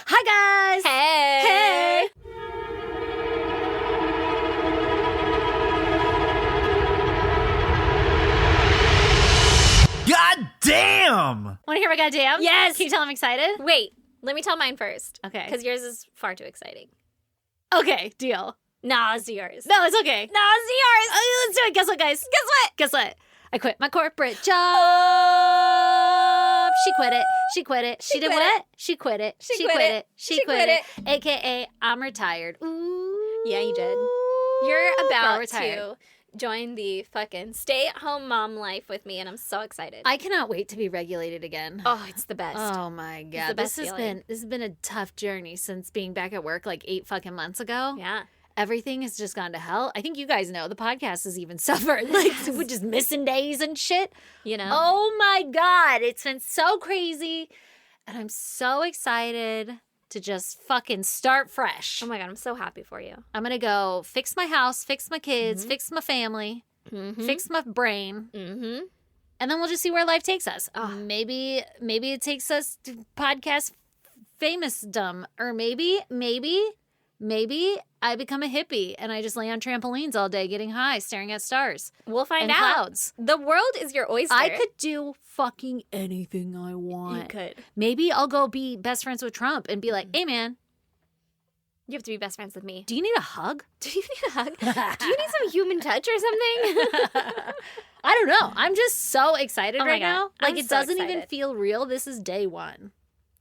Hi, guys. Hey. God damn. Want to hear my goddamn? Yes. Can you tell I'm excited? Wait, let me tell mine first. Okay. Because yours is far too exciting. Okay, deal. No, it's yours. No, it's okay. No, it's yours. Let's do it. Guess what, guys? Guess what? Guess what? I quit my corporate job. She quit it. She quit it. She did quit what? it. She quit it. She quit it. She She quit quit it. AKA, I'm retired. Ooh. Yeah, you did. You're Girl, about retired. to join the fucking stay-at-home mom life with me, and I'm so excited. I cannot wait to be regulated again. Oh, it's the best. Oh my god. the best This feeling. has been a tough journey since being back at work like 8 fucking months ago. Yeah. Everything has just gone to hell. I think you guys know the podcast has even suffered. Like, we're just missing days and shit. You know? Oh my God. It's been so crazy. And I'm so excited to just fucking start fresh. Oh my God, I'm so happy for you. I'm going to go fix my house, fix my kids, fix my family, fix my brain. Mm-hmm. And then we'll just see where life takes us. Oh. Maybe it takes us to podcast famous-dom. Or maybe I become a hippie and I just lay on trampolines all day getting high, staring at stars We'll find and out. clouds. The world is your oyster. I could do fucking anything I want. You could. Maybe I'll go be best friends with Trump and be like, hey, man, You have to be best friends with me. do you need a hug? Do you need a hug? Do you need some human touch or something? I don't know. I'm just so excited Oh my right God. now. I'm Like, it so doesn't even excited. feel real. This is day one.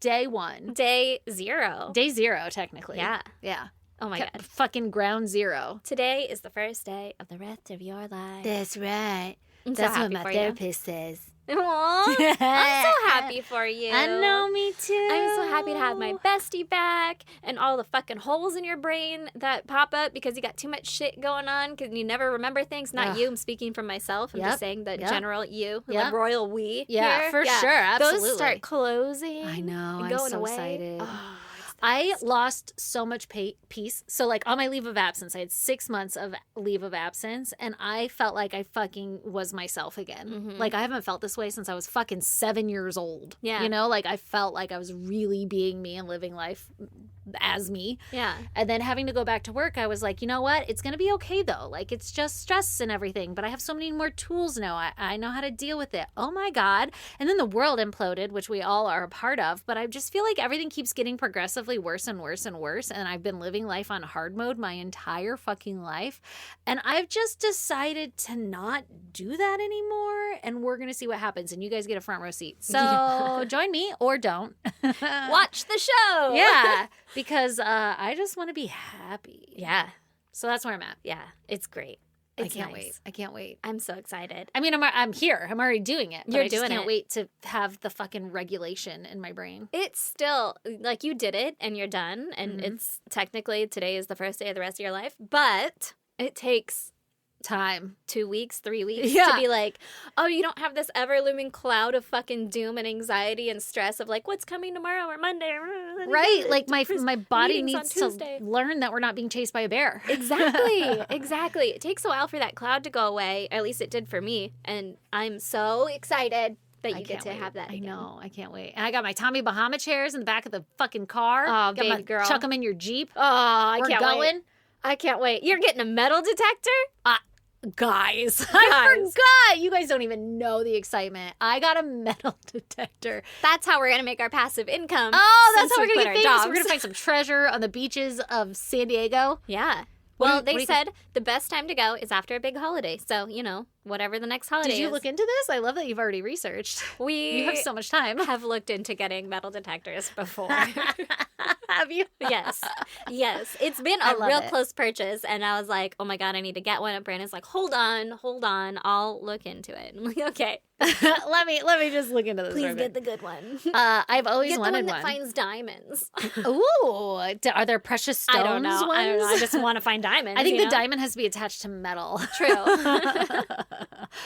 Day one. Day 0. Day 0, technically. Yeah. Yeah. Oh my God. Fucking ground zero. Today is the first day of the rest of your life. That's right. I'm so That's what happy my for therapist says. you. Aww. I'm so happy for you. I know, me too. I'm so happy to have my bestie back and all the fucking holes in your brain that pop up because you got too much shit going on because you never remember things. Not Ugh. you. I'm speaking for myself. I'm Yep. just saying the Yep. general you, Yep. the royal we. Yeah, here. for sure. Absolutely. Those start closing. I know. and I'm going so away. excited. Oh, I lost so much peace. So, like, on my leave of absence, I had 6 months of leave of absence, and I felt like I fucking was myself again. Mhm. Like, I haven't felt this way since I was fucking 7 years old. Yeah. You know, like, I felt like I was really being me and living life as me. yeah. And then having to go back to work, I was like, you know what? It's going to be okay, though. Like, it's just stress and everything, but I have so many more tools now. I know how to deal with it. Oh, my God. And then the world imploded, which we all are a part of, but I just feel like everything keeps getting progressively worse and worse and worse, and I've been living life on hard mode my entire fucking life, and I've just decided to not do that anymore, and we're going to see what happens, and you guys get a front row seat. So join me or don't. Watch the show. Yeah, because I just want to be happy. Yeah. So that's where I'm at. Yeah. It's great. I It's can't nice. wait. I can't wait. I'm so excited. I mean, I'm here. I'm already doing it. But You're I just doing can't it. wait to have the fucking regulation in my brain. It's still like you did it and you're done. And Mhm. it's technically today is the first day of the rest of your life. But it takes Time. 2 weeks, 3 weeks Yeah. to be like, oh, you don't have this ever looming cloud of fucking doom and anxiety and stress of like, what's coming tomorrow or Monday? Right? Like my body meetings on needs to Tuesday. learn that we're not being chased by a bear. Exactly. It takes a while for that cloud to go away. At least it did for me. And I'm so excited that I you get can't to wait. have that I again. know. I can't wait. And I got my Tommy Bahama chairs in the back of the fucking car. Oh, Got baby my- girl. Chuck them in your Jeep. Oh, I We're can't going. wait. I can't wait. You're getting a metal detector? Guys, I forgot. You guys don't even know the excitement. I got a metal detector. That's how we're going to make our passive income. Oh, that's since how we're we going to quit get our famous. We're going jobs. to find some treasure on the beaches of San Diego. Yeah. What Well, do you they said the best time to go is after a big holiday. So, you know, whatever the next holiday Did you is. look into this? I love that you've already researched. We You have so much time. have looked into getting metal detectors before. Have you? Yes. Yes. It's been I a love real it. close purchase. And I was like, oh my God, I need to get one. And Brandon's like, hold on. I'll look into it. I'm like, okay. let me just look into this. Please for a get bit. the good one. I've always Get the wanted one that finds diamonds. Ooh, are there precious stones? I don't know. I just want to find diamonds. I think you the know? diamond has to be attached to metal. True.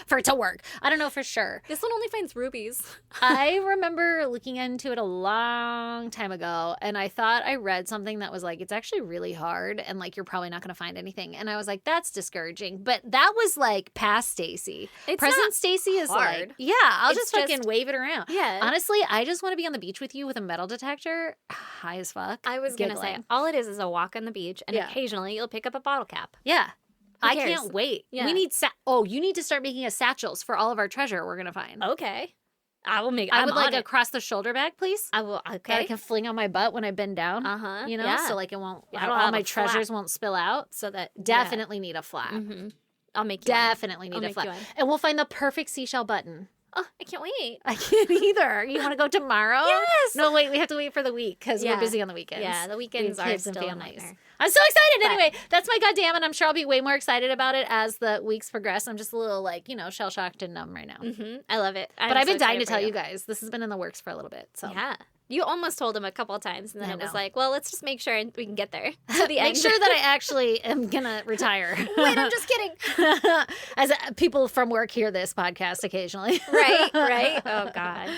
for it to work. I don't know for sure. This one only finds rubies. I remember looking into it a long time ago, and I thought I read something that was like, it's actually really hard, and like you're probably not going to find anything. And I was like, that's discouraging. But that was like past Stacey. Present Stacey is hard. like, yeah, I'll just fucking wave it around. Yeah. Honestly, I just want to be on the beach with you with a metal detector, high as fuck. I was going to say, all it is a walk on the beach, and occasionally you'll pick up a bottle cap. Yeah. Who I cares? can't wait. Yeah. We need you need to start making us satchels for all of our treasure we're gonna find. Okay. I will make I would like a across the shoulder bag, please. I will. Okay. That I can fling on my butt when I bend down. Uh-huh. You know, yeah. so like it won't I don't all have my a flap. treasures won't spill out. So that Definitely need a flap. Mm-hmm. I'll make you Definitely need a flap. And we'll find the perfect seashell button. Oh, I can't wait. I can't either. You want to go tomorrow? Yes. No, wait. We have to wait for the week because we're busy on the weekends. Yeah, the weekends are kids and still families. a nightmare. I'm so excited. Anyway, that's my goddamn, and I'm sure I'll be way more excited about it as the weeks progress. I'm just a little like, shell shocked and numb right now. Mm-hmm. I love it. But I've been dying to tell you guys. This has been in the works for a little bit. So yeah. You almost told him a couple of times, and then it was like, well, let's just make sure we can get there to the end. Make sure that I actually am going to retire. Wait, I'm just kidding. As people from work hear this podcast occasionally. Right. Oh, God.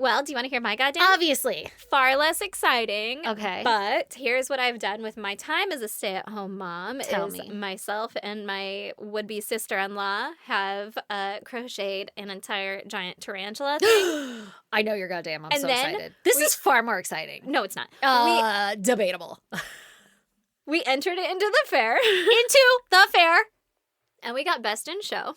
Well, do you want to hear my goddamn? Obviously. Far less exciting. Okay. But here's what I've done with my time as a stay-at-home mom. Tell me. Myself and my would-be sister-in-law have crocheted an entire giant tarantula thing. I know you're goddamn. I'm And so then excited. This is far more exciting. No, it's not. Debatable. We entered it into the fair. Into the fair. And we got best in show.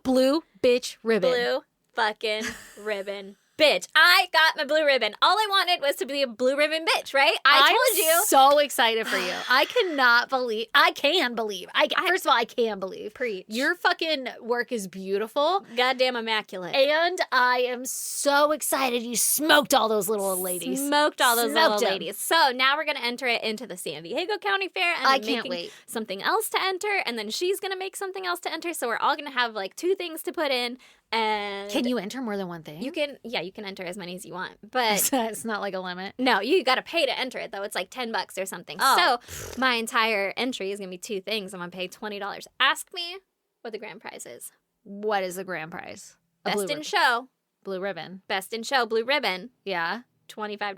Blue bitch ribbon. Blue fucking ribbon. Bitch, I got my blue ribbon. All I wanted was to be a blue ribbon bitch, right? I told you. So excited for you. I cannot believe. I can believe. First of all, I can believe. Preach. Your fucking work is beautiful. Goddamn immaculate. And I am so excited you smoked all those little old ladies. Smoked all those little them. ladies. So now we're going to enter it into the San Diego County Fair. And I can't wait. Something else to enter. And then she's going to make something else to enter. So we're all going to have like 2 things to put in. And can you enter more than one thing? You can enter as many as you want, but it's not like a limit. No, you got to pay to enter it though. It's like $10 or something. Oh. So my entire entry is gonna be 2 things. I'm gonna pay $20. Ask me what the grand prize is. What is the grand prize? Best in show. Blue ribbon. Best in show. Blue ribbon. Yeah. $25.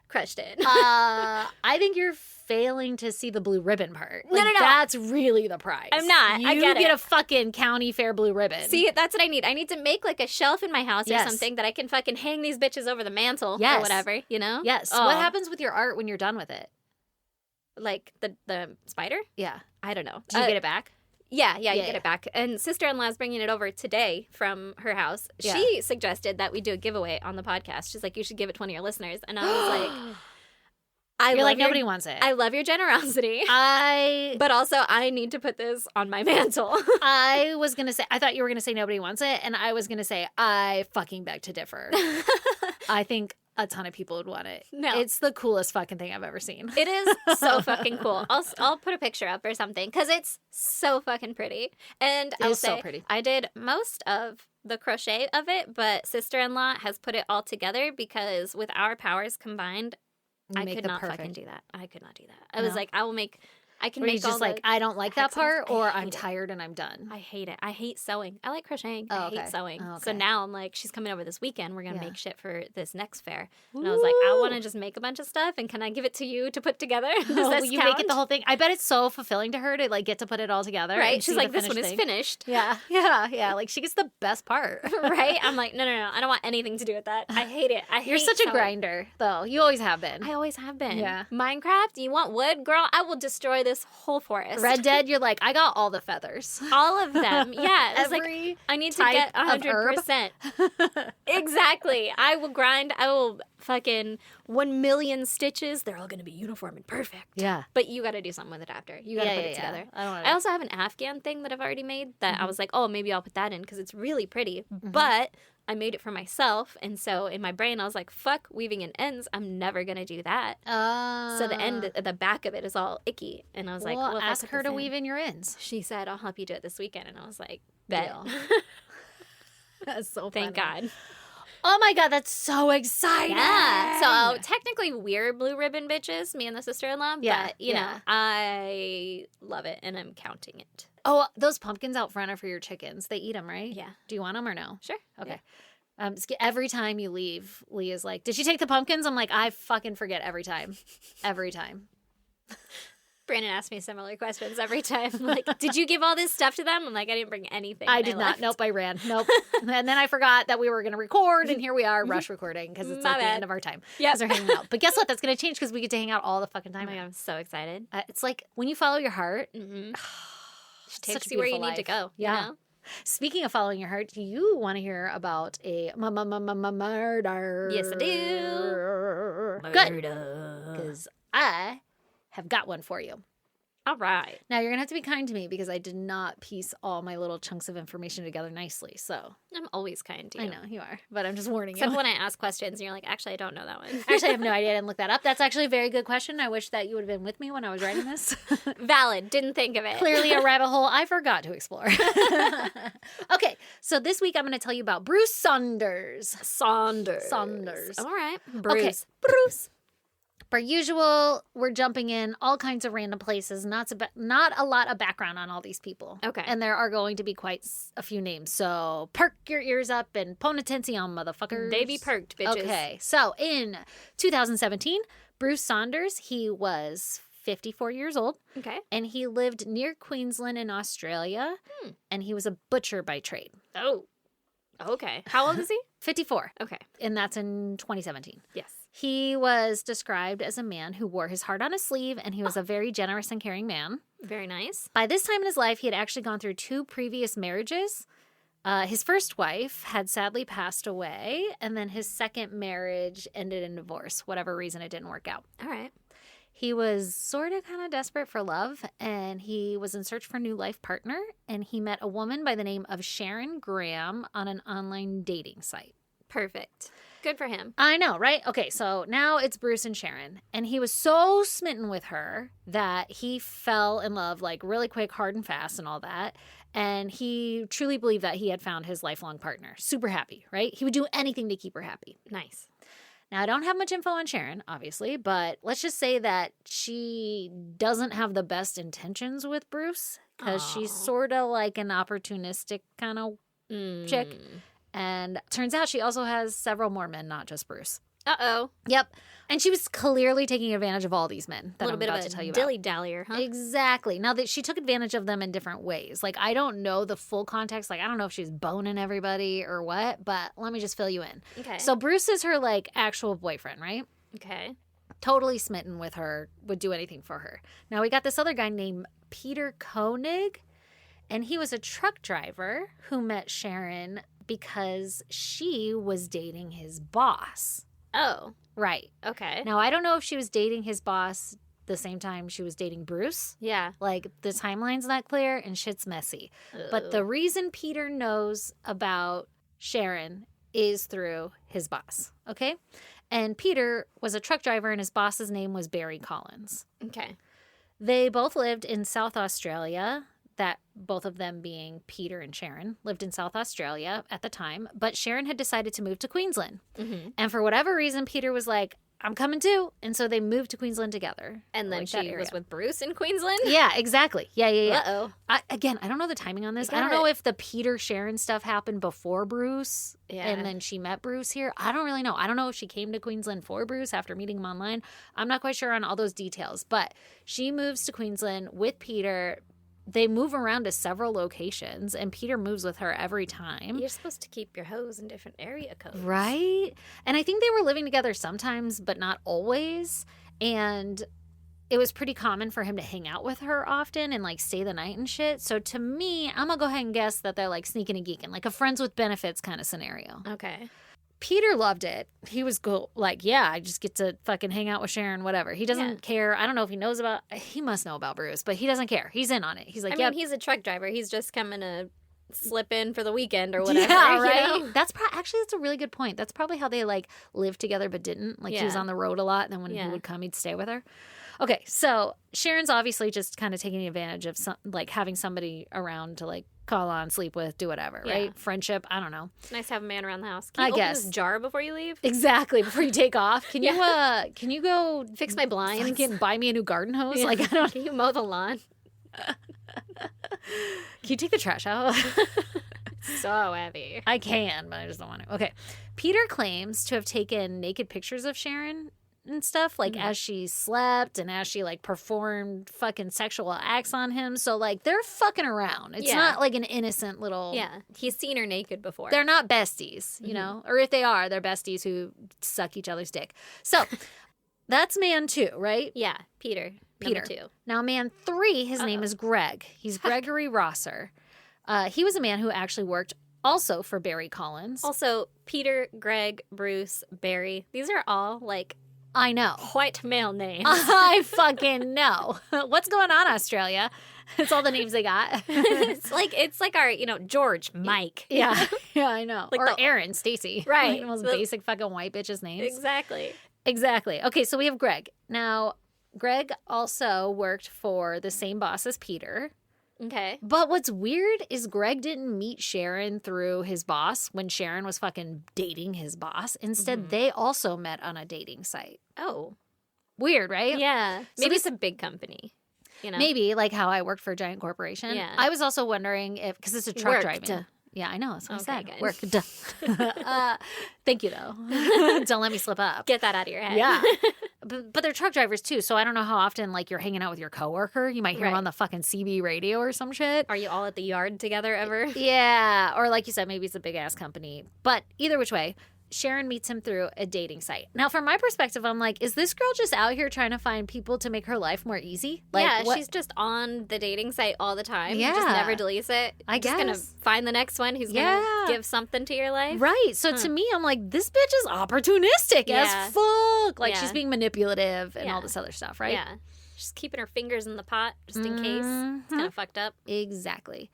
Crushed it. I think you're failing to see the blue ribbon part. No. That's really the prize. I'm not. You I get get it. a fucking county fair blue ribbon. See, that's what I need. I need to make like a shelf in my house or Yes. something that I can fucking hang these bitches over the mantle Yes. or whatever, you know? Yes. Oh. What happens with your art when you're done with it? Like the spider? Yeah. I don't know. Do you get it back? Yeah, you get it back. And sister-in-law's bringing it over today from her house. Yeah. She suggested that we do a giveaway on the podcast. She's like, you should give it to one of your listeners. And I was like, Nobody wants it. I love your generosity. I But also, I need to put this on my mantle. was going to say, I thought you were going to say nobody wants it. And I was going to say, I fucking beg to differ. I think a ton of people would want it. No. It's the coolest fucking thing I've ever seen. It is so fucking cool. I'll put a picture up or something because it's so fucking pretty. And It I'll is so say, pretty. I did most of the crochet of it, but sister-in-law has put it all together because with our powers combined, You I make could the not perfect. fucking do that. I could not do that. I was No. like, I can Or you make all just like, the, I don't like that hexagons. part, or I I'm hate it. tired and I'm done. I hate it. I hate sewing. I like crocheting. Oh, I okay. hate sewing. Oh, So okay. now I'm like, she's coming over this weekend. We're going to Yeah. make shit for this next fair. And I was like, I want to just make a bunch of stuff. And can I give it to you to put together? Does Oh, this you count? make it the whole thing. I bet it's so fulfilling to her to like get to put it all together. Right? and She's see like, the this one is thing. finished. Yeah. Like she gets the best part. Right? I'm like, no. I don't want anything to do with that. I hate it. You're hate such a sewing. grinder, though. You always have been. I always have been. Yeah. Minecraft, you want wood? Girl, I will destroy this whole forest. Red Dead, you're like, I got all the feathers. All of them. Yeah. It's like, Every I need to type get of herb. 100%. Exactly. I will grind. I will fucking 1,000,000 stitches. They're all going to be uniform and perfect. Yeah. But you got to do something with it after. You got to put it together. I don't want I also have an Afghan thing that I've already made that I was like, oh, maybe I'll put that in because it's really pretty. But I made it for myself. And so in my brain, I was like, fuck weaving in ends. I'm never going to do that. So the back of it is all icky. And I was like, well, if I ask put her this to in- weave in your ends. She said, I'll help you do it this weekend. And I was like, bet. Deal. That's so Thank funny. God. Oh my God, that's so exciting. Yeah. So technically we're blue ribbon bitches, me and the sister-in-law. Yeah, But, you know, yeah. I love it and I'm counting it. Oh, those pumpkins out front are for your chickens. They eat them, right? Yeah. Do you want them or no? Sure. Okay. Every time you leave, Leah's like, did she take the pumpkins? I'm like, I fucking forget every time. Every time. Brandon asks me similar questions every time. Like, did you give all this stuff to them? I'm like, I didn't bring anything. I did not. Nope, I ran. Nope. And then I forgot that we were going to record, and here we are, rush recording, because it's at the end of our time. Yeah. Because we're hanging out. But guess what? That's going to change because we get to hang out all the fucking time. Oh my God, I'm so excited. It's like when you follow your heart, Takes you where you need to go. Yeah. You know? Speaking of following your heart, do you want to hear about a murder? Yes, I do. Good. Because I have got one for you. All right. Now, you're going to have to be kind to me because I did not piece all my little chunks of information together nicely. So I'm always kind to you. I know you are, but I'm just warning Except you. when I ask questions and you're like, actually, I don't know that one. Actually, I have no idea. I didn't look that up. That's actually a very good question. I wish that you would have been with me when I was writing this. Valid. Didn't think of it. Clearly a rabbit hole I forgot to explore. Okay, so this week I'm going to tell you about Bruce Saunders. Saunders. All right. Bruce. Okay. Bruce. Per usual, we're jumping in all kinds of random places. Not a lot of background on all these people. Okay. And there are going to be quite a few names. So perk your ears up and pon attention, motherfuckers. They be perked, bitches. Okay. So in 2017, Bruce Saunders, he was 54 years old. Okay. And he lived near Queensland in Australia. And he was a butcher by trade. Oh. Okay. How old is he? 54. Okay. And that's in 2017. Yes. He was described as a man who wore his heart on his sleeve, and he was a very generous and caring man. Very nice. By this time in his life, he had actually gone through 2 previous marriages. His first wife had sadly passed away, and then his second marriage ended in divorce. Whatever reason, it didn't work out. All right. He was sort of kind of desperate for love, and he was in search for a new life partner, and he met a woman by the name of Sharon Graham on an online dating site. Perfect. Good for him. I know, right? Okay, so now it's Bruce and Sharon, and he was so smitten with her that he fell in love like really quick, hard and fast and all that, and he truly believed that he had found his lifelong partner. Super happy, right? He would do anything to keep her happy. Nice. Now, I don't have much info on Sharon, obviously, but let's just say that she doesn't have the best intentions with Bruce because she's sort of like an opportunistic kind of chick. And turns out she also has several more men, not just Bruce. Uh-oh. Yep. And she was clearly taking advantage of all these men that I'm about to tell you about. Dilly Dallier, huh? Exactly. Now, that she took advantage of them in different ways. Like, I don't know the full context. Like, I don't know if she's boning everybody or what, but let me just fill you in. Okay. So Bruce is her, like, actual boyfriend, right? Okay. Totally smitten with her, would do anything for her. Now, we got this other guy named Peter Koenig, and he was a truck driver who met Sharon because she was dating his boss. Oh. Right. Okay. Now, I don't know if she was dating his boss the same time she was dating Bruce. Yeah. Like, the timeline's not clear and shit's messy. But the reason Peter knows about Sharon is through his boss, okay? And Peter was a truck driver, and his boss's name was Barry Collins. Okay. They both lived in South Australia. That both of them being Peter and Sharon lived in South Australia at the time, but Sharon had decided to move to Queensland. Mm-hmm. And for whatever reason, Peter was like, I'm coming too. And so they moved to Queensland together. And then like she was with Bruce in Queensland? Yeah, exactly. Yeah. Uh-oh. Again, I don't know the timing on this. I don't know if the Peter Sharon stuff happened before Bruce and then she met Bruce here. I don't really know. I don't know if she came to Queensland for Bruce after meeting him online. I'm not quite sure on all those details. But she moves to Queensland with Peter. They move around to several locations, and Peter moves with her every time. You're supposed to keep your hoes in different area codes. Right? And I think they were living together sometimes, but not always. And it was pretty common for him to hang out with her often and, like, stay the night and shit. So to me, I'm going to go ahead and guess that they're, like, sneaking and geeking, like a friends with benefits kind of scenario. Okay. Peter loved it. He was cool. Like, yeah, I just get to fucking hang out with Sharon, whatever. He doesn't care. I don't know if he knows about, he must know about Bruce, but he doesn't care. He's in on it. He's like, I mean, he's a truck driver. He's just coming to slip in for the weekend or whatever. Yeah, right? You know? That's actually, that's a really good point. That's probably how they, like, lived together but didn't. Like, he was on the road a lot, and then when he would come, he'd stay with her. Okay, so Sharon's obviously just kind of taking advantage of, like, having somebody around to, like, call on, sleep with, do whatever, right? Friendship, I don't know. It's nice to have a man around the house. Can you open this jar before you leave? Exactly, before you take off. Can you go fix my blinds? Fucking buy me a new garden hose? Like, I don't. Can you mow the lawn? you take the trash out? So heavy. I can, but I just don't want to. Okay. Peter claims to have taken naked pictures of Sharon and stuff, like as she slept and as she like performed fucking sexual acts on him. So like they're fucking around. It's not like an innocent little. Yeah. He's seen her naked before. They're not besties, you know? Or if they are, they're besties who suck each other's dick. So that's man 2, right? Yeah. Peter. Number 2. Now man 3, his name is Greg. He's Gregory Rosser. He was a man who actually worked also for Barry Collins. Also, Peter, Greg, Bruce, Barry. These are all like I know. white male names. I fucking know. What's going on, Australia? It's all the names they got. it's like our, George, Mike. Yeah, I know. Like or Aaron, Stacey. Right. Like the most basic fucking white bitches' names. Exactly. Okay, so we have Greg. Now, Greg also worked for the same boss as Peter. Okay. But what's weird is Greg didn't meet Sharon through his boss when Sharon was fucking dating his boss. Instead, they also met on a dating site. Oh. Weird, right? Yeah. Maybe it's a big company. Maybe, like how I worked for a giant corporation. Yeah. I was also wondering if, because it's a truck driving. Yeah, I know. That's what I said. Good. Worked. Thank you, though. Don't let me slip up. Get that out of your head. Yeah. But they're truck drivers, too, so I don't know how often, like, you're hanging out with your coworker. You might hear him on the fucking CB radio or some shit. Are you all at the yard together ever? Yeah. Or like you said, maybe it's a big-ass company. But either which way, Sharon meets him through a dating site. Now, from my perspective, I'm like, is this girl just out here trying to find people to make her life more easy? Like, she's just on the dating site all the time. Yeah. Just never deletes it. I guess. Just going to find the next one who's going to give something to your life. Right. So to me, I'm like, this bitch is opportunistic as fuck. Like, she's being manipulative and all this other stuff, right? Yeah. Just keeping her fingers in the pot just in case. It's kind of fucked up. Exactly.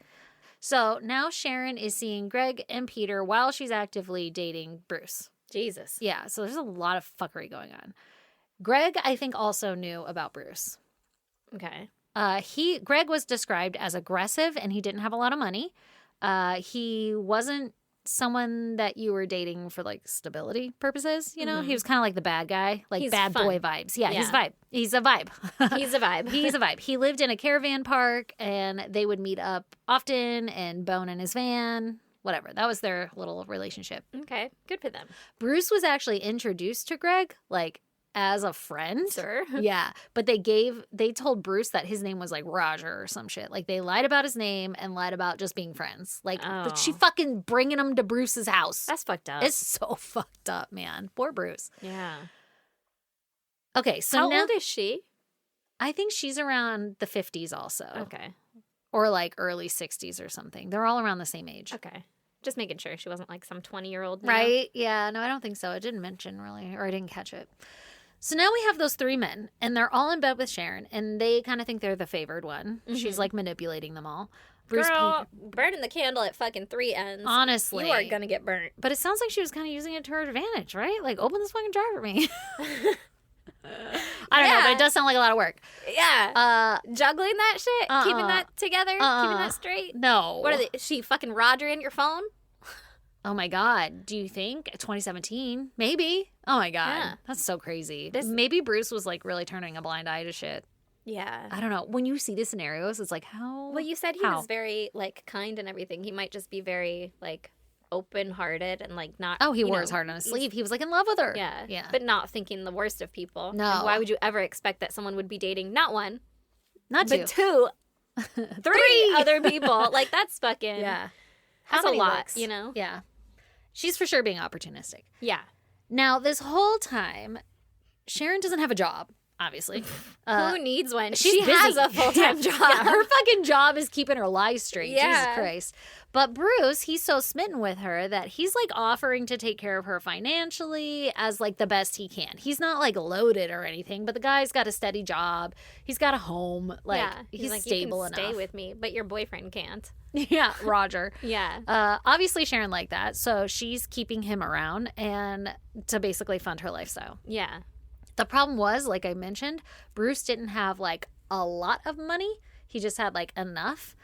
So now Sharon is seeing Greg and Peter while she's actively dating Bruce. Jesus. Yeah, so there's a lot of fuckery going on. Greg, I think, also knew about Bruce. Okay. Greg was described as aggressive and he didn't have a lot of money. He wasn't someone that you were dating for like stability purposes, you know? He was kind of like the bad guy, like he's bad fun. boy vibes. Yeah, he's a vibe. He's a vibe. He's a vibe. He's a vibe. He lived in a caravan park and they would meet up often and bone in his van. Whatever. That was their little relationship. Okay. Good for them. Bruce was actually introduced to Greg, like, as a friend. Sure. Yeah. But they told Bruce that his name was like Roger or some shit. Like they lied about his name and lied about just being friends. Like she fucking bringing him to Bruce's house. That's fucked up. It's so fucked up, man. Poor Bruce. Yeah. Okay. So how now, old is she? I think she's around the 50s also. Okay. Or like early 60s or something. They're all around the same age. Okay. Just making sure she wasn't like some 20-year-old. Right? Yeah. No, I don't think so. It didn't mention really, or I didn't catch it. So now we have those 3 men, and they're all in bed with Sharon, and they kind of think they're the favored one. She's like manipulating them all. Bruce Girl, burning the candle at fucking 3 ends. Honestly. You are going to get burnt. But it sounds like she was kind of using it to her advantage, right? Like, open this fucking jar for me. I don't know, but it does sound like a lot of work. Yeah. Juggling that shit? Keeping that together? Keeping that straight? No. What are they? Is she fucking Roger in your phone? Oh my God. Do you think? 2017? Maybe. Oh my God. Yeah. That's so crazy. Maybe Bruce was like really turning a blind eye to shit. Yeah. I don't know. When you see the scenarios, it's like, how? Well, you said he was very like kind and everything. He might just be very like open-hearted and like not. Oh, he wore his heart on his sleeve. He was like in love with her. Yeah. Yeah. But not thinking the worst of people. No. And why would you ever expect that someone would be dating not 1, not 2, but 2, 3 other people? Like that's fucking. Yeah. That's a lot, you know? Yeah. She's for sure being opportunistic. Yeah. Now, this whole time, Sharon doesn't have a job, obviously. Who needs one? She has busy. a full-time job. Yeah, her fucking job is keeping her lies straight. Yeah. Jesus Christ. But Bruce, he's so smitten with her that he's like offering to take care of her financially as like the best he can. He's not like loaded or anything, but the guy's got a steady job. He's got a home. Like, he's like, stable you can enough. Stay with me, but your boyfriend can't. Yeah, Roger. Yeah. Obviously, Sharon liked that, so she's keeping him around and to basically fund her lifestyle. Yeah. The problem was, like I mentioned, Bruce didn't have like a lot of money. He just had like enough.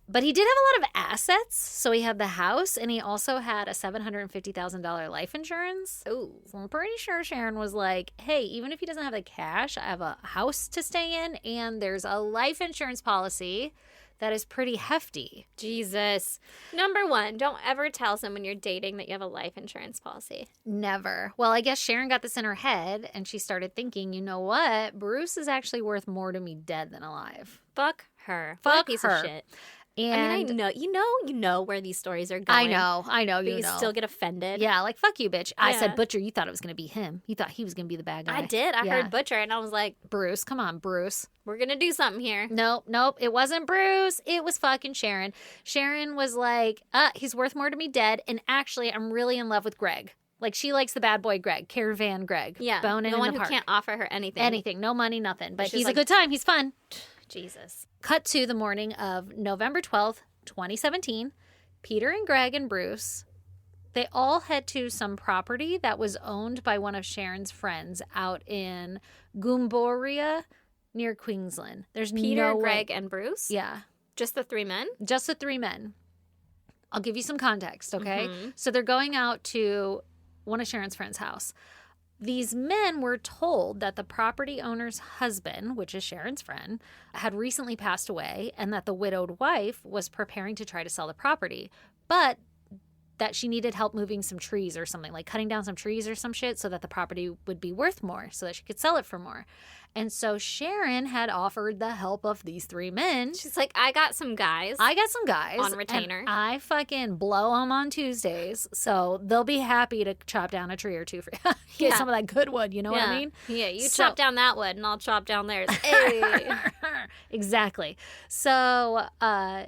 But he did have a lot of assets. So he had the house, and he also had a $750,000 life insurance. Ooh. So I'm pretty sure Sharon was like, hey, even if he doesn't have the cash, I have a house to stay in, and there's a life insurance policy that is pretty hefty. Jesus. Number one, don't ever tell someone you're dating that you have a life insurance policy. Never. Well, I guess Sharon got this in her head, and she started thinking, you know what? Bruce is actually worth more to me dead than alive. Fuck her. Fuck what a piece her. of shit. And I mean, you know where these stories are going. I know, but you still get offended. Yeah, like, fuck you, bitch. I Yeah. said Butcher, you thought it was going to be him. You thought he was going to be the bad guy. I did. I Yeah. heard Butcher, and I was like, Bruce, come on, Bruce. we're going to do something here. Nope, it wasn't Bruce. It was fucking Sharon. Sharon was like, he's worth more to me dead, and actually, I'm really in love with Greg. Like, she likes the bad boy Greg, Caravan Greg. Yeah, boning the in one the who park. can't offer her anything. Anything, no money, nothing. But She's he's like- a good time. He's fun. Jesus. Cut to the morning of November 12th, 2017. Peter and Greg and Bruce, they all head to some property that was owned by one of Sharon's friends out in Goomboria near Queensland. There's Peter, no way- Greg, and Bruce? Yeah, Just the three men? just the three men. I'll give you some context, okay? Mhm. So they're going out to one of Sharon's friend's house. These men were told that the property owner's husband, which is Sharon's friend, had recently passed away and that the widowed wife was preparing to try to sell the property, but that she needed help moving some trees or something, like cutting down some trees or some shit so that the property would be worth more so that she could sell it for more. And so Sharon had offered the help of these three men. She's like, I got some guys. I got some guys On retainer. and I fucking blow them on Tuesdays, so they'll be happy to chop down a tree or two for you. Get Yeah. some of that good wood, you know what I mean? Yeah, you So- chop down that wood, and I'll chop down theirs. Hey. Exactly. So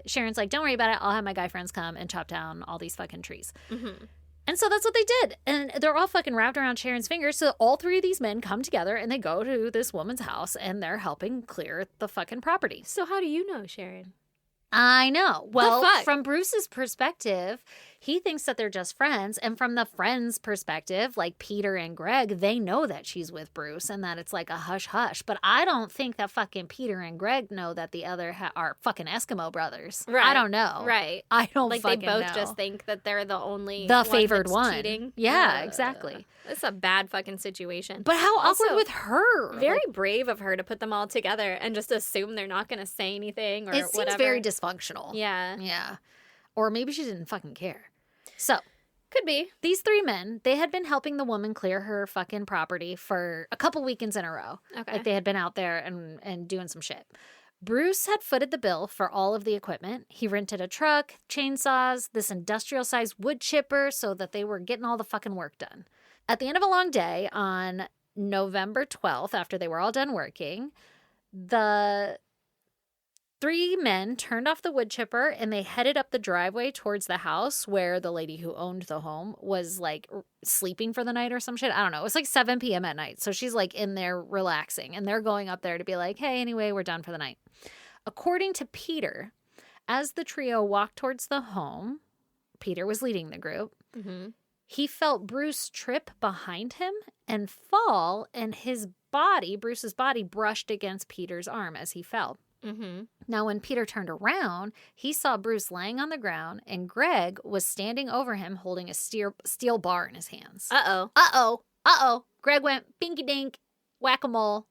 Sharon's like, don't worry about it. I'll have my guy friends come and chop down all these fucking trees. Mhm. And so that's what they did. And they're all fucking wrapped around Sharon's fingers. So all three of these men come together and they go to this woman's house and they're helping clear the fucking property. So how do you know, Sharon? I know. Well, fuck? from Bruce's perspective, he thinks that they're just friends. And from the friend's perspective, like Peter and Greg, they know that she's with Bruce and that it's like a hush hush. But I don't think that fucking Peter and Greg know that the other are fucking Eskimo brothers. I Right. don't know. Right. I don't Like fucking they both know. just think that they're the only The one favored that's one. cheating. Yeah, Ugh. exactly. It's a bad fucking situation. But how Also, awkward with her. Very Like, brave of her to put them all together and just assume they're not going to say anything or it seems whatever. very dysfunctional. Yeah. Yeah. Or maybe she didn't fucking care. So Could be. these three men, they had been helping the woman clear her fucking property for a couple weekends in a row. Okay. Like they had been out there and doing some shit. Bruce had footed the bill for all of the equipment. He rented a truck, chainsaws, this industrial-sized wood chipper so that they were getting all the fucking work done. At the end of a long day on November 12th, after they were all done working, the three men turned off the wood chipper and they headed up the driveway towards the house where the lady who owned the home was like sleeping for the night or some shit. I don't know. It was like 7 p.m. at night. So she's like in there relaxing and they're going up there to be like, hey, anyway, we're done for the night. According to Peter, as the trio walked towards the home, Peter was leading the group. Mm-hmm. He felt Bruce trip behind him and fall, and Bruce's body brushed against Peter's arm as he fell. Mm-hmm. Now, when Peter turned around, he saw Bruce laying on the ground, and Greg was standing over him holding a steel bar in his hands. Uh-oh. Greg went binky dink, whack-a-mole.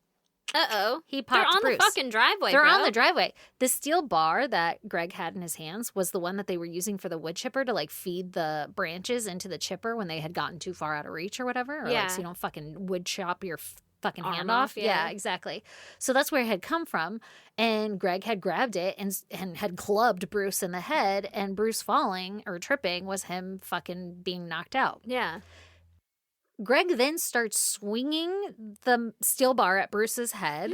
Uh-oh. He They're popped on Bruce. the fucking driveway, They're bro. on the driveway. The steel bar that Greg had in his hands was the one that they were using for the wood chipper to like feed the branches into the chipper when they had gotten too far out of reach or whatever. Or Yeah. like so you don't fucking wood chop your fucking Arm hand off. off, yeah. Exactly. So that's where it had come from. And Greg had grabbed it and had clubbed Bruce in the head. And Bruce falling or tripping was him fucking being knocked out. Yeah. Greg then starts swinging the steel bar at Bruce's head,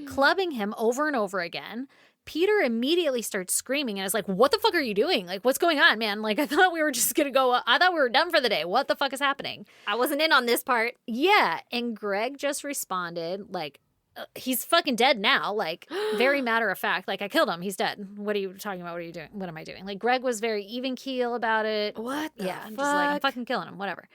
clubbing him over and over again. Peter immediately starts screaming and is like, what the fuck are you doing? Like, what's going on, man? Like, I thought we were just going to go. I thought we were done for the day. What the fuck is happening? I wasn't in on this part. Yeah. And Greg just responded, like, he's fucking dead now. Like, very matter of fact. Like, I killed him. He's dead. What are you talking about? What are you doing? What am I doing? Like, Greg was very even keel about it. What the Yeah. I'm fuck? just like, I'm fucking killing him. Whatever.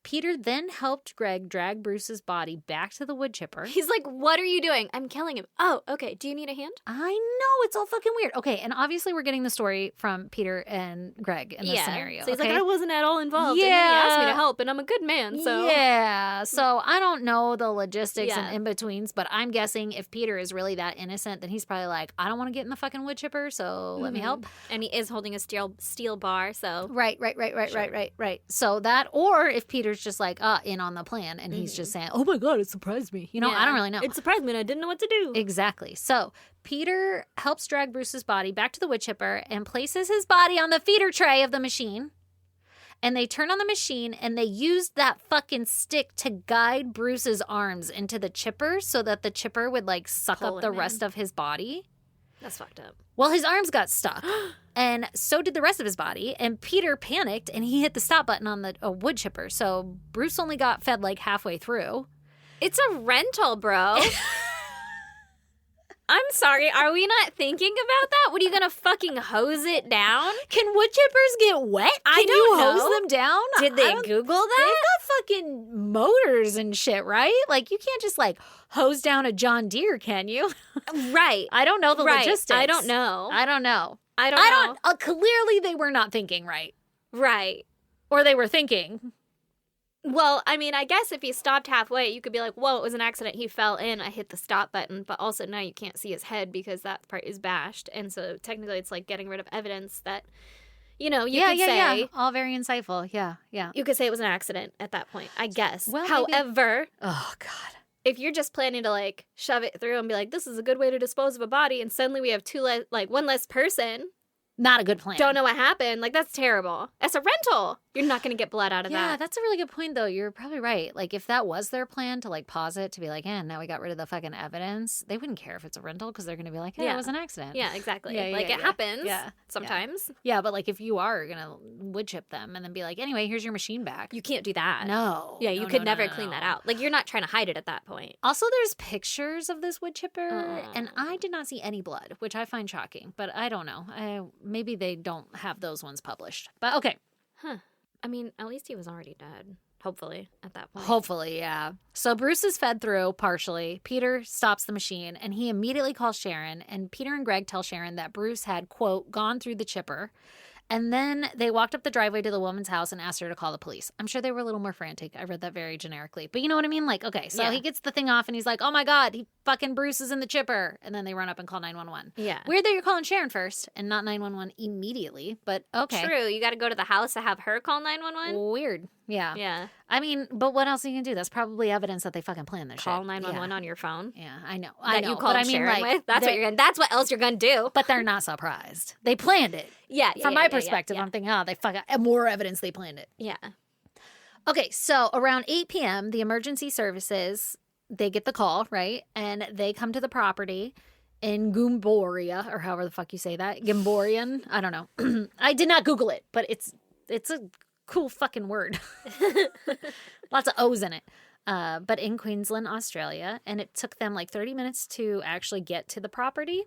Peter then helped Greg drag Bruce's body back to the wood chipper. He's like, what are you doing? I'm killing him. Oh, okay. Do you need a hand? I know. It's all fucking weird. Okay, and obviously we're getting the story from Peter and Greg in this scenario. So he's okay? like, I wasn't at all involved. Yeah. And then he asked me to help, and I'm a good man, so. Yeah. So I don't know the logistics and in-betweens, but I'm guessing if Peter is really that innocent, then he's probably like, I don't want to get in the fucking wood chipper, so let me help. And he is holding a steel bar, so. Right. So that, or if Peter's just like, in on the plan, and he's just saying, oh my God, it surprised me. You know, I don't really know. It surprised me and I didn't know what to do. Exactly. So Peter helps drag Bruce's body back to the wood chipper and places his body on the feeder tray of the machine. And they turn on the machine and they used that fucking stick to guide Bruce's arms into the chipper so that the chipper would like suck up the rest of his body. That's fucked up. Well, his arms got stuck, and so did the rest of his body, and Peter panicked, and he hit the stop button on the wood chipper, so Bruce only got fed, like, halfway through. It's a rental, bro. I'm sorry, are we not thinking about that? What, are you gonna fucking hose it down? Can wood chippers get wet? I don't know. Hose them down? Did they Google that? They've got fucking motors and shit, right? Like, you can't just, like, hose down a John Deere, can you? Right. I don't know the logistics. I don't know. Clearly, they were not thinking right. Right. Or they were thinking. Well, I mean, I guess if he stopped halfway, you could be like, whoa, it was an accident. He fell in. I hit the stop button. But also now you can't see his head because that part is bashed. And so technically it's like getting rid of evidence that, you know, you could say. Yeah. All very insightful. Yeah. You could say it was an accident at that point, I guess. Well, however. Oh, God. If you're just planning to, like, shove it through and be like, this is a good way to dispose of a body, and suddenly we have one less person. Not a good plan. Don't know what happened. Like, that's terrible. That's a rental. You're not going to get blood out of that. Yeah, that's a really good point, though. You're probably right. Like, if that was their plan to, like, pause it, to be like, now we got rid of the fucking evidence, they wouldn't care if it's a rental because they're going to be like, it was an accident. Yeah, exactly. It happens sometimes. Yeah, but, like, if you are going to wood chip them and then be like, anyway, here's your machine back. You can't do that. No. Yeah, you could never clean that out. Like, you're not trying to hide it at that point. Also, there's pictures of this wood chipper, and I did not see any blood, which I find shocking. But I don't know. Maybe they don't have those ones published. But okay. Huh. I mean, at least he was already dead. Hopefully, at that point. Hopefully, yeah. So Bruce is fed through partially. Peter stops the machine, and he immediately calls Sharon. And Peter and Greg tell Sharon that Bruce had, quote, gone through the chipper. And then they walked up the driveway to the woman's house and asked her to call the police. I'm sure they were a little more frantic. I read that very generically. But you know what I mean? Like, okay, so he gets the thing off and he's like, oh my God, Bruce is in the chipper. And then they run up and call 911. Yeah. Weird that you're calling Sharon first and not 911 immediately, but okay. True. You got to go to the house to have her call 911? Weird. Yeah. Yeah. I mean, but what else are you going to do? That's probably evidence that they fucking planned this Call shit. 911 on your phone? Yeah, I know. That you called Sharon with? That's what else you're going to do. But they're not surprised. They planned it. Yeah. From my perspective, I'm thinking, they fucking more evidence they planned it. Yeah. Okay, so around 8 p.m., the emergency services, they get the call, right? And they come to the property in Gumboria, or however the fuck you say that. Gimborian? I don't know. I did not Google it, but it's a cool fucking word. Lots of O's in it. But in Queensland, Australia. And it took them like 30 minutes to actually get to the property.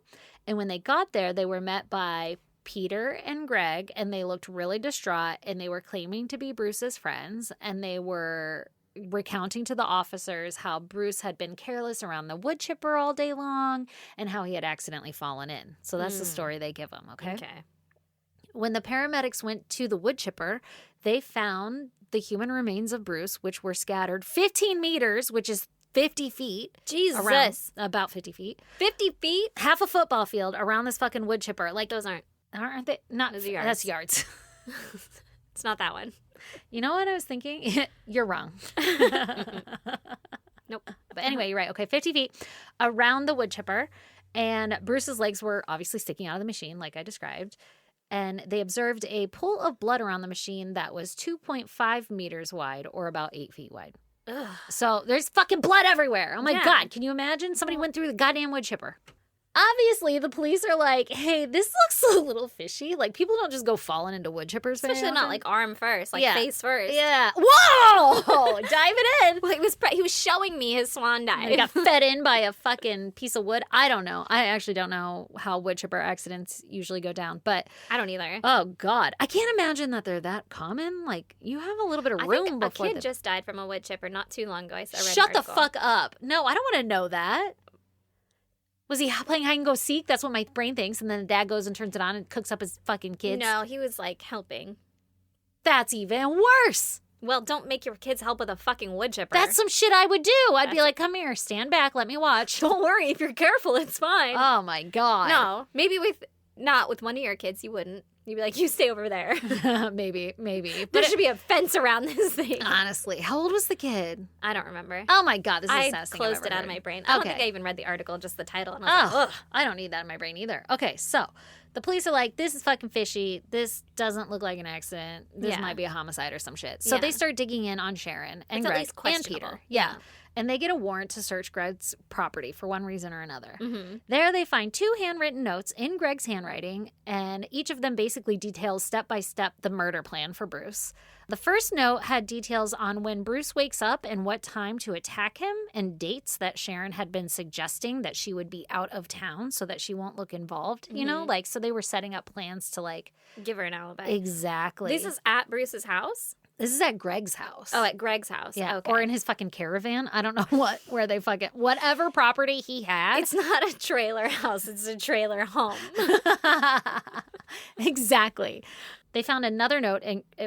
And when they got there, they were met by Peter and Greg, and they looked really distraught, and they were claiming to be Bruce's friends, and they were recounting to the officers how Bruce had been careless around the wood chipper all day long and how he had accidentally fallen in. So that's the story they give them, okay? When the paramedics went to the wood chipper, they found the human remains of Bruce, which were scattered 15 meters, which is 50 feet. Jesus. About 50 feet. 50 feet? Half a football field around this fucking wood chipper. Like, those aren't they? Not those are yards. That's yards. It's not that one. You know what I was thinking? You're wrong. Nope. But anyway, you're right. Okay, 50 feet around the wood chipper. And Bruce's legs were obviously sticking out of the machine, like I described. And they observed a pool of blood around the machine that was 2.5 meters wide, or about 8 feet wide. Ugh. So there's fucking blood everywhere. Oh my God. Can you imagine? Somebody went through the goddamn wood chipper. obviously the police are like, hey, this looks a little fishy. Like, people don't just go falling into wood chippers. Especially not like arm first, like face first. Yeah. Whoa! Diving in. Well, he was showing me his swan dive. He got fed in by a fucking piece of wood. I don't know. I actually don't know how wood chipper accidents usually go down, but I don't either. Oh God, I can't imagine that they're that common. Like, you have a little bit of room before. A kid just died from a wood chipper not too long ago. Shut the fuck up. No, I don't want to know that. Was he playing hide and go seek? That's what my brain thinks. And then the dad goes and turns it on and cooks up his fucking kids. No, he was like helping. That's even worse. Well, don't make your kids help with a fucking wood chipper. That's some shit I would do. I'd be like, come here, stand back, let me watch. Don't worry, if you're careful, it's fine. Oh my God. No, maybe not with one of your kids, you wouldn't. You'd be like, you stay over there. Maybe. There should be a fence around this thing. Honestly, how old was the kid? I don't remember. Oh my God, this is the saddest thing I've closed ever it out heard. of my brain. I don't think I even read the article, just the title. And I was like, ugh. I don't need that in my brain either. Okay, so the police are like, this is fucking fishy. This doesn't look like an accident. This might be a homicide or some shit. So they start digging in on Sharon and Greg and Peter. Yeah. And they get a warrant to search Greg's property for one reason or another. Mm-hmm. There they find 2 handwritten notes in Greg's handwriting, and each of them basically details step by step the murder plan for Bruce. The first note had details on when Bruce wakes up and what time to attack him, and dates that Sharon had been suggesting that she would be out of town so that she won't look involved, you know? Like, so they were setting up plans to, like... give her an alibi. Exactly. This is at Bruce's house? This is at Greg's house. Oh, at Greg's house. Yeah. Okay. Or in his fucking caravan. I don't know where they fucking... whatever property he had. It's not a trailer house. It's a trailer home. Exactly. They found another note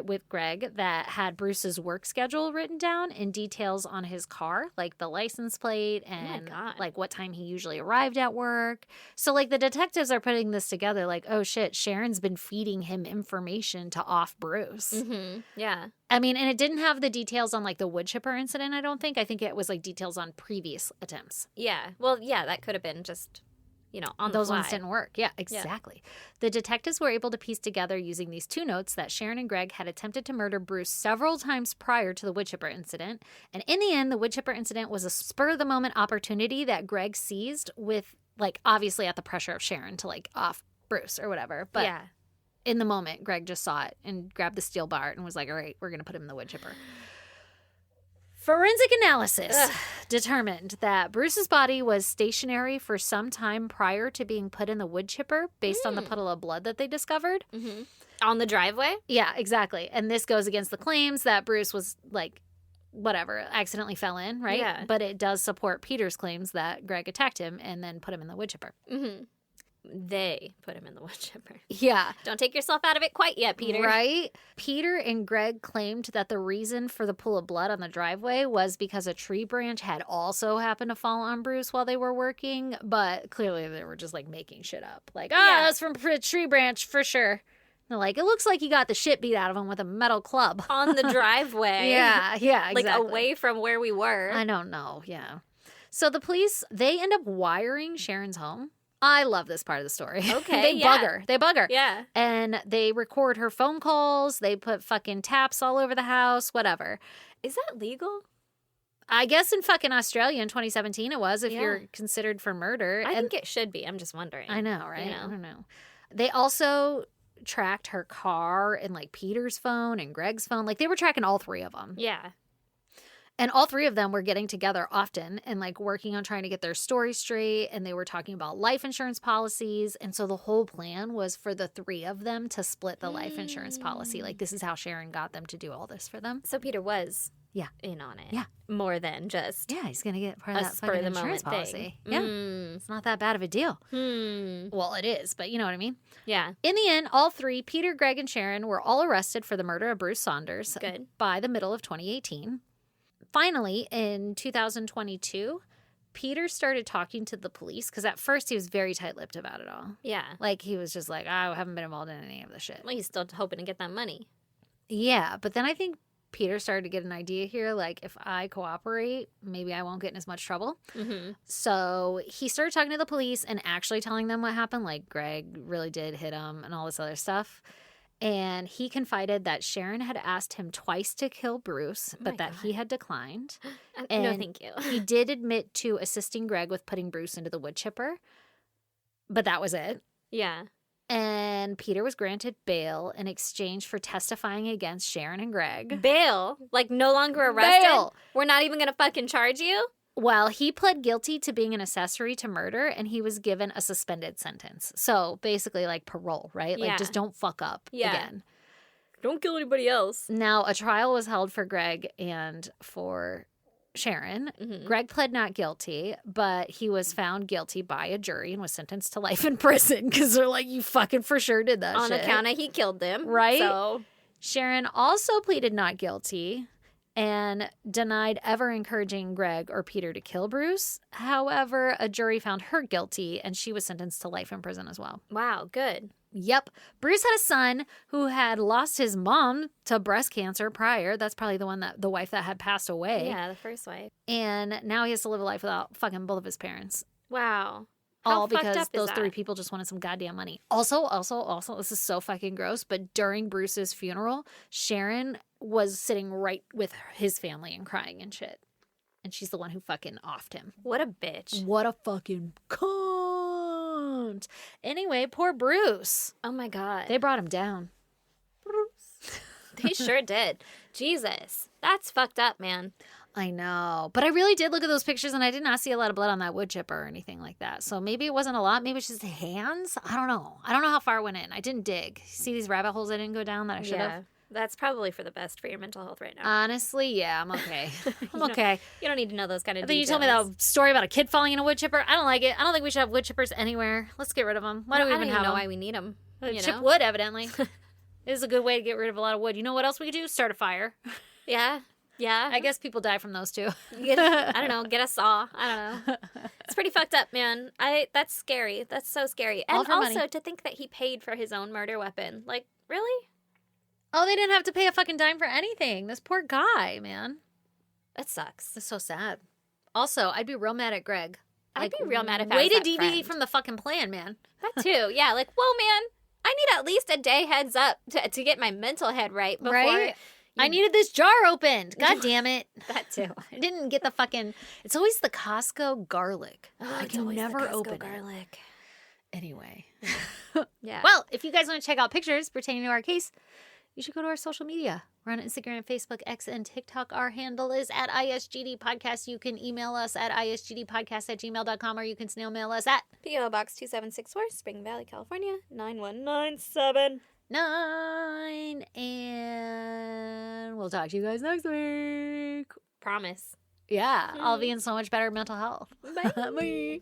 with Greg that had Bruce's work schedule written down and details on his car, like the license plate and like what time he usually arrived at work. So like the detectives are putting this together like, oh shit, Sharon's been feeding him information to off Bruce. Mm-hmm. Yeah. I mean, and it didn't have the details on like the wood chipper incident, I don't think. I think it was like details on previous attempts. Yeah. Well, yeah, that could have been just... on those the fly. ones didn't work. Yeah, exactly. Yeah. The detectives were able to piece together using these 2 notes that Sharon and Greg had attempted to murder Bruce several times prior to the wood chipper incident. And in the end, the wood chipper incident was a spur-of-the-moment opportunity that Greg seized with, like, obviously at the pressure of Sharon to, like, off Bruce or whatever. But in the moment, Greg just saw it and grabbed the steel bar and was like, all right, we're going to put him in the wood chipper. Forensic analysis determined that Bruce's body was stationary for some time prior to being put in the wood chipper based on the puddle of blood that they discovered. Mm-hmm. On the driveway? Yeah, exactly. And this goes against the claims that Bruce was, like, whatever, accidentally fell in, right? Yeah. But it does support Peter's claims that Greg attacked him and then put him in the wood chipper. Mm-hmm. They put him in the wood chipper. Yeah. Don't take yourself out of it quite yet, Peter. Right? Peter and Greg claimed that the reason for the pool of blood on the driveway was because a tree branch had also happened to fall on Bruce while they were working, but clearly they were just like making shit up. Like, that's from a tree branch for sure. They're like, it looks like he got the shit beat out of him with a metal club. On the driveway. Yeah, exactly. Like away from where we were. I don't know, yeah. So the police, they end up wiring Sharon's home. I love this part of the story. Okay, They bug her. Yeah. And they record her phone calls. They put fucking taps all over the house, whatever. Is that legal? I guess in fucking Australia in 2017 it was, if you're considered for murder. I think it should be. I'm just wondering. I know, right? I don't know. They also tracked her car and like Peter's phone and Greg's phone. Like they were tracking all 3 of them. Yeah. And all 3 of them were getting together often and like working on trying to get their story straight. And they were talking about life insurance policies. And so the whole plan was for the 3 of them to split the life insurance policy. Like this is how Sharon got them to do all this for them. So Peter was in on it. Yeah. More than just he's going to get part of that fucking insurance policy. Thing. Yeah. It's not that bad of a deal. Well, it is, but you know what I mean? Yeah. In the end, all 3, Peter, Greg, and Sharon, were all arrested for the murder of Bruce Saunders by the middle of 2018. Finally, in 2022, Peter started talking to the police because at first he was very tight-lipped about it all. Yeah. Like he was just like, I haven't been involved in any of this shit. Well, he's still hoping to get that money. Yeah, but then I think Peter started to get an idea here, like if I cooperate, maybe I won't get in as much trouble. Mm-hmm. So he started talking to the police and actually telling them what happened, like Greg really did hit him and all this other stuff. And he confided that Sharon had asked him twice to kill Bruce, but that he had declined. No, thank you. He did admit to assisting Greg with putting Bruce into the wood chipper. But that was it. Yeah. And Peter was granted bail in exchange for testifying against Sharon and Greg. Bail? Like no longer arrested? Bail. We're not even going to fucking charge you? Well, he pled guilty to being an accessory to murder, and he was given a suspended sentence. So basically like parole, right? Like just don't fuck up again. Don't kill anybody else. Now, a trial was held for Greg and for Sharon. Mm-hmm. Greg pled not guilty, but he was found guilty by a jury and was sentenced to life in prison because they're like, you fucking for sure did that On shit. account of he killed them. Right? So Sharon also pleaded not guilty and denied ever encouraging Greg or Peter to kill Bruce. However, a jury found her guilty and she was sentenced to life in prison as well. wow, good. Yep. Bruce had a son who had lost his mom to breast cancer prior. That's probably the wife that had passed away. Yeah, the first wife. And now he has to live a life without fucking both of his parents. Wow. All fucked because up is those that? 3 people just wanted some goddamn money. Also, this is so fucking gross, but during Bruce's funeral, Sharon was sitting right with his family and crying and shit. And she's the one who fucking offed him. What a bitch. What a fucking cunt. Anyway, poor Bruce. Oh my God. They brought him down. They sure did. Jesus. That's fucked up, man. I know. But I really did look at those pictures and I did not see a lot of blood on that wood chipper or anything like that. So maybe it wasn't a lot. Maybe it's just hands. I don't know. I don't know how far it went in. I didn't dig. See these rabbit holes I didn't go down that I should have? That's probably for the best for your mental health right now. Honestly, yeah, I'm okay. I'm okay. You don't need to know those kind of I think you details. told me that story about a kid falling in a wood chipper. I don't like it. I don't think we should have wood chippers anywhere. Let's get rid of them. Why do we I even don't have know them? why we need them. Chip wood, evidently. It is a good way to get rid of a lot of wood. You know what else we could do? Start a fire. Yeah. Yeah. I guess people die from those too. I don't know. Get a saw. I don't know. It's pretty fucked up, man. That's scary. That's so scary. All And for also money. to think that he paid for his own murder weapon. Like, really? Oh, they didn't have to pay a fucking dime for anything. This poor guy, man. That sucks. It's so sad. Also, I'd be real mad at Greg. I'd be real mad if I way was to that deviate friend. from the fucking plan, man. That too. Yeah. Like, well, man, I need at least a day heads up to get my mental head right before. Right? I needed this jar opened. God damn it. That too. I didn't get the fucking... It's always the Costco garlic. Oh, I it's can always the never Costco open it. garlic. Anyway. Yeah. Well, if you guys want to check out pictures pertaining to our case, you should go to our social media. We're on Instagram, Facebook, X, and TikTok. Our handle is at ISGD Podcast. You can email us at isgdpodcast@gmail.com, or you can snail mail us at P.O. Box 2764, Spring Valley, California, 91979. 9. And we'll talk to you guys next week. Promise. Yeah, I'll be in so much better mental health. Bye. Bye.